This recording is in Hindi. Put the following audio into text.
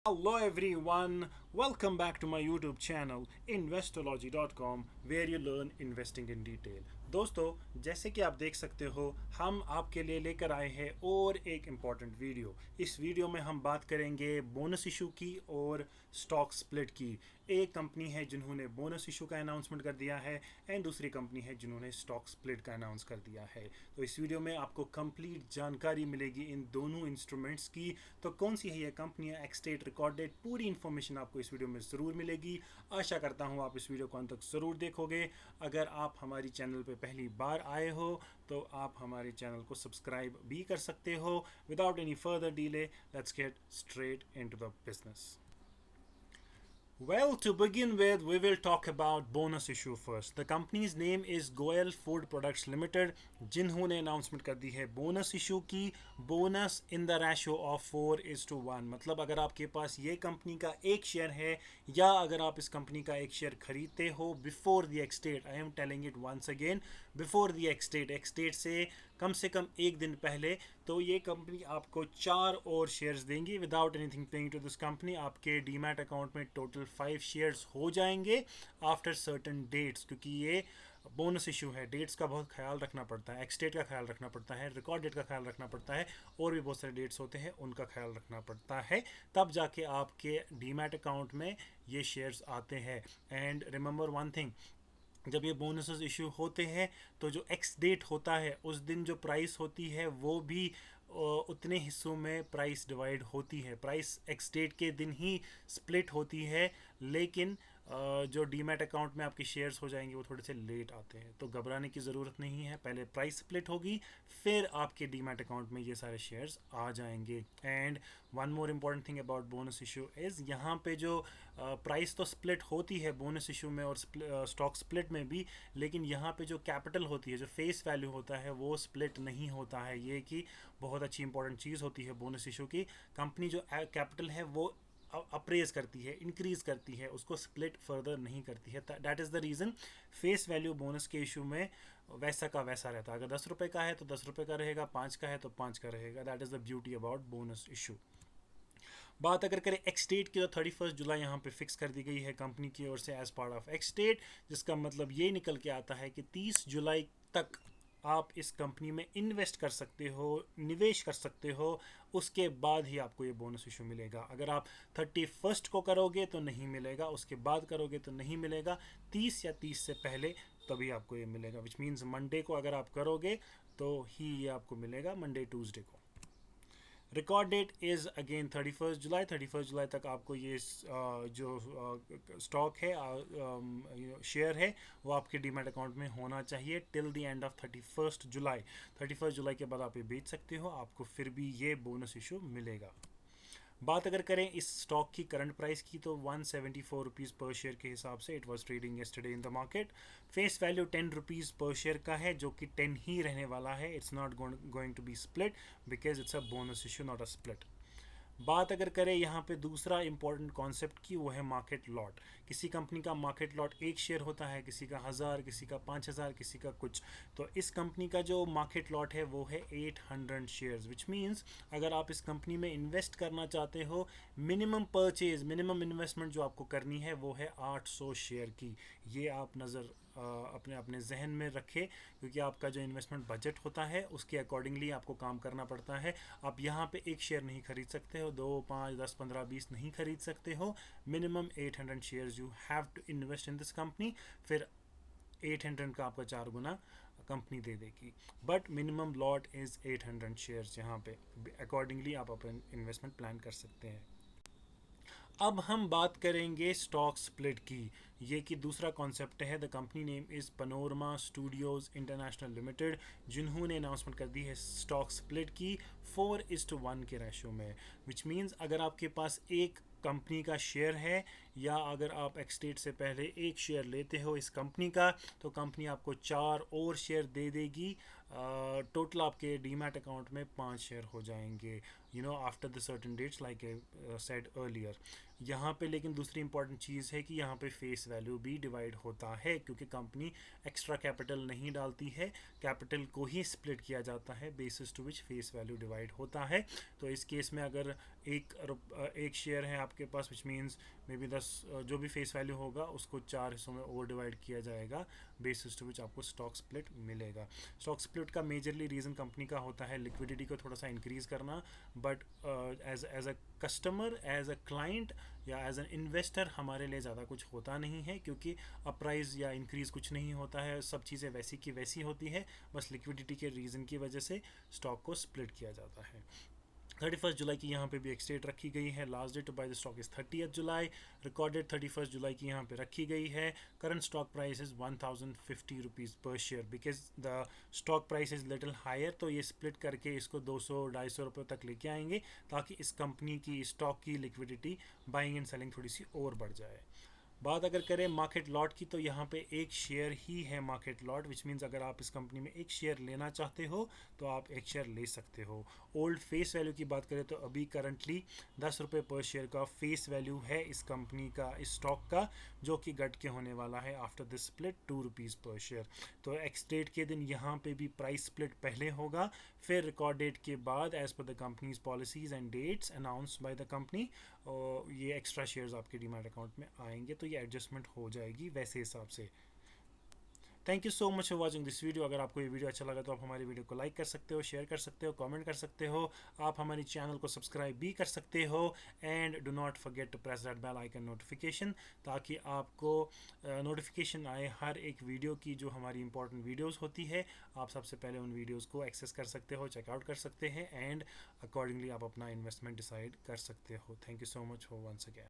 Hello everyone, welcome back to my YouTube channel investology.com where you learn investing in detail. दोस्तों, जैसे कि आप देख सकते हो, हम आपके लिए लेकर आए हैं और एक इम्पॉर्टेंट वीडियो। इस वीडियो में हम बात करेंगे बोनस इशू की और स्टॉक स्प्लिट की। एक कंपनी है जिन्होंने बोनस इशू का अनाउंसमेंट कर दिया है एंड दूसरी कंपनी है जिन्होंने स्टॉक स्प्लिट का अनाउंस कर दिया है। तो इस वीडियो में आपको कंप्लीट जानकारी मिलेगी इन दोनों इंस्ट्रूमेंट्स की। तो कौन सी है ये कंपनियां, एक्सटेट, रिकॉर्ड डेट, पूरी इन्फॉर्मेशन आपको इस वीडियो में ज़रूर मिलेगी। आशा करता हूँ आप इस वीडियो को अंत तक ज़रूर देखोगे। अगर आप हमारी चैनल पे पहली बार आए हो तो आप हमारे चैनल को सब्सक्राइब भी कर सकते हो। Without any further delay, let's get straight into the business. Well, to begin with, we will talk about bonus issue first. The company's name is Goel Food Products Limited, जिन्होंने अनाउंसमेंट कर दी है बोनस इशू की। Bonus in the ratio of 4:1, मतलब अगर आपके पास ये कंपनी का एक शेयर है या अगर आप इस कंपनी का एक शेयर खरीदते हो before the ex date, I am telling it once again, before the ex date से कम एक दिन पहले, तो ये कंपनी आपको 4 और शेयर्स देंगी। Without anything paying to this company आपके डीमैट अकाउंट में टोटल 5 शेयर्स हो जाएंगे आफ्टर सर्टन डेट्स, क्योंकि ये बोनस इशू है। डेट्स का बहुत ख्याल रखना पड़ता है, एक्स डेट का ख्याल रखना पड़ता है, रिकॉर्ड डेट का ख्याल रखना पड़ता है, और भी बहुत सारे डेट्स होते हैं उनका ख्याल रखना पड़ता है। तब जाके आपके डीमैट अकाउंट में ये शेयर्स आते हैं। एंड रिमेंबर वन थिंग, जब ये बोनसेस इशू होते हैं तो जो एक्स डेट होता है उस दिन जो प्राइस होती है वो भी उतने हिस्सों में प्राइस डिवाइड होती है। प्राइस एक्स डेट के दिन ही स्प्लिट होती है, लेकिन जो डीमैट अकाउंट में आपके शेयर्स हो जाएंगे वो थोड़े से लेट आते हैं। तो घबराने की ज़रूरत नहीं है, पहले प्राइस स्प्लिट होगी फिर आपके डीमैट अकाउंट में ये सारे शेयर्स आ जाएंगे। And one more important thing about bonus issue is, यहाँ पे जो प्राइस तो स्प्लिट होती है बोनस इशू में और स्टॉक स्प्लिट में भी, लेकिन यहाँ पे जो कैपिटल होती है, जो फेस वैल्यू होता है, वो स्प्लिट नहीं होता है। ये कि बहुत अच्छी इंपॉर्टेंट चीज़ होती है बोनस इशू की। कंपनी जो कैपिटल है वो अप्रेज करती है, इंक्रीज करती है, उसको स्प्लिट फर्दर नहीं करती है। That is the reason face value bonus के इशू में वैसा का वैसा रहता है। अगर 10 रुपये का है तो 10 रुपये का रहेगा, 5 का है तो 5 का रहेगा। That is the beauty about bonus issue. बात अगर करें एक्स डेट की, तो 31 जुलाई यहाँ पे फिक्स कर दी गई है कंपनी की ओर से as part of ex date, जिसका मतलब ये निकल के आता है कि 30 जुलाई तक आप इस कंपनी में इन्वेस्ट कर सकते हो, निवेश कर सकते हो। उसके बाद ही आपको ये बोनस इशू मिलेगा। अगर आप 31 को करोगे तो नहीं मिलेगा, उसके बाद करोगे तो नहीं मिलेगा, 30 या 30 से पहले तभी आपको ये मिलेगा। विच मीन्स मंडे को अगर आप करोगे तो ही ये आपको मिलेगा, मंडे ट्यूसडे को। रिकॉर्ड डेट इज़ अगेन 31 जुलाई। 31 जुलाई तक आपको ये जो स्टॉक है, शेयर है, वो आपके डीमैट अकाउंट में होना चाहिए टिल द एंड ऑफ 31 जुलाई। 31 जुलाई के बाद आप ये बेच सकते हो, आपको फिर भी ये बोनस इशू मिलेगा। बात अगर करें इस स्टॉक की करंट प्राइस की, तो 174 रुपीज़ पर शेयर के हिसाब से it was trading yesterday in the market. Face value 10 rupees पर शेयर का है, जो कि 10 ही रहने वाला है। It's not going to be split because it's a bonus issue, not a split. बात अगर करें यहाँ पे दूसरा इंपॉर्टेंट कॉन्सेप्ट की, वो है मार्केट लॉट। किसी कंपनी का मार्केट लॉट एक शेयर होता है, किसी का 1000, किसी का 5000, किसी का कुछ। तो इस कंपनी का जो मार्केट लॉट है वो है 800 शेयर्स, विच मीन्स अगर आप इस कंपनी में इन्वेस्ट करना चाहते हो, मिनिमम परचेज, मिनिमम इन्वेस्टमेंट जो आपको करनी है वो है 800 शेयर की। ये आप नज़र अपने अपने जहन में रखें, क्योंकि आपका जो इन्वेस्टमेंट बजट होता है उसके अकॉर्डिंगली आपको काम करना पड़ता है। आप यहाँ पे एक शेयर नहीं खरीद सकते हो, 2, 5, 10, 15, 20 नहीं खरीद सकते हो। Minimum 800 shares you have to invest in this company. फिर 800 का आपका 4 गुना कंपनी दे देगी, but minimum lot is 800 shares. यहाँ पे अकॉर्डिंगली आप अपना इन्वेस्टमेंट प्लान कर सकते हैं। अब हम बात करेंगे स्टॉक स्प्लिट की। ये कि दूसरा कॉन्सेप्ट है। The company name is panorama Studios international limited, जिन्होंने अनाउंसमेंट कर दी है स्टॉक स्प्लिट की 4:1 के रेशो में। विच मीन्स अगर आपके पास एक कंपनी का शेयर है, या अगर आप एक्सटेट से पहले एक शेयर लेते हो इस कंपनी का, तो कंपनी आपको 4 और शेयर दे देगी टोटल आपके डीमैट अकाउंट में 5 शेयर हो जाएंगे, after the certain dates like I said earlier. यहाँ पे लेकिन दूसरी इंपॉर्टेंट चीज़ है कि यहाँ पे फेस वैल्यू भी डिवाइड होता है, क्योंकि कंपनी एक्स्ट्रा कैपिटल नहीं डालती है, कैपिटल को ही स्प्लिट किया जाता है basis to which face value divide होता है। तो इस केस में अगर एक शेयर है आपके पास, विच मीन्स मे बी 10, जो भी फेस वैल्यू होगा उसको 4 हिस्सों में ओवर डिवाइड किया जाएगा, बेसिस टू विच आपको स्टॉक स्प्लिट मिलेगा। स्टॉक स्प्लिट का मेजरली रीज़न कंपनी का होता है लिक्विडिटी को थोड़ा सा इंक्रीज़ करना, but as a customer, as a client या एज एन इन्वेस्टर हमारे लिए ज़्यादा कुछ होता नहीं है, क्योंकि अपराइज या इंक्रीज़ कुछ नहीं होता है, सब चीज़ें वैसी की वैसी होती है, बस लिक्विडिटी के रीज़न की वजह से स्टॉक को स्प्लिट किया जाता है। 31 जुलाई की यहाँ पे भी एक डेट रखी गई है। Last date to buy the stock is 30 July. Record date 31 जुलाई की यहाँ पे रखी गई है। Current stock price is 1050 rupees पर share, because the stock price is little higher, तो ये स्प्लिट करके इसको 200-250 रुपये तक लेके आएंगे, ताकि इस कंपनी की स्टॉक की लिक्विडिटी बाइंग एंड सेलिंग थोड़ी सी और बढ़ जाए। बात अगर करें मार्केट लॉट की, तो यहाँ पे एक शेयर ही है मार्केट लॉट, विच मीन्स अगर आप इस कंपनी में एक शेयर लेना चाहते हो तो आप एक शेयर ले सकते हो। ओल्ड फेस वैल्यू की बात करें तो अभी करंटली 10 रुपये पर शेयर का फेस वैल्यू है इस कंपनी का, इस स्टॉक का, जो कि घट के होने वाला है आफ्टर द स्प्लिट 2 रुपीज़ पर शेयर। तो एक्स डेट के दिन यहाँ पे भी प्राइस स्प्लिट पहले होगा, फिर रिकॉर्ड डेट के बाद as per the company's policies and dates announced by the company ये एक्स्ट्रा शेयर्स आपके डीमैट अकाउंट में आएंगे, तो ये एडजस्टमेंट हो जाएगी वैसे हिसाब से। Thank you so much for watching this video. अगर आपको ये वीडियो अच्छा लगा तो आप हमारी वीडियो को लाइक कर सकते हो, शेयर कर सकते हो, कमेंट कर सकते हो, आप हमारी चैनल को सब्सक्राइब भी कर सकते हो, and do not forget to press that bell icon notification, ताकि आपको नोटिफिकेशन आए हर एक वीडियो की, जो हमारी इंपॉर्टेंट वीडियोज़ होती है। आप सबसे पहले उन वीडियोज़ को एक्सेस कर सकते हो, चेकआउट कर सकते हैं, एंड अकॉर्डिंगली आप अपना इन्वेस्टमेंट डिसाइड कर सकते हो। Thank you so much for once again.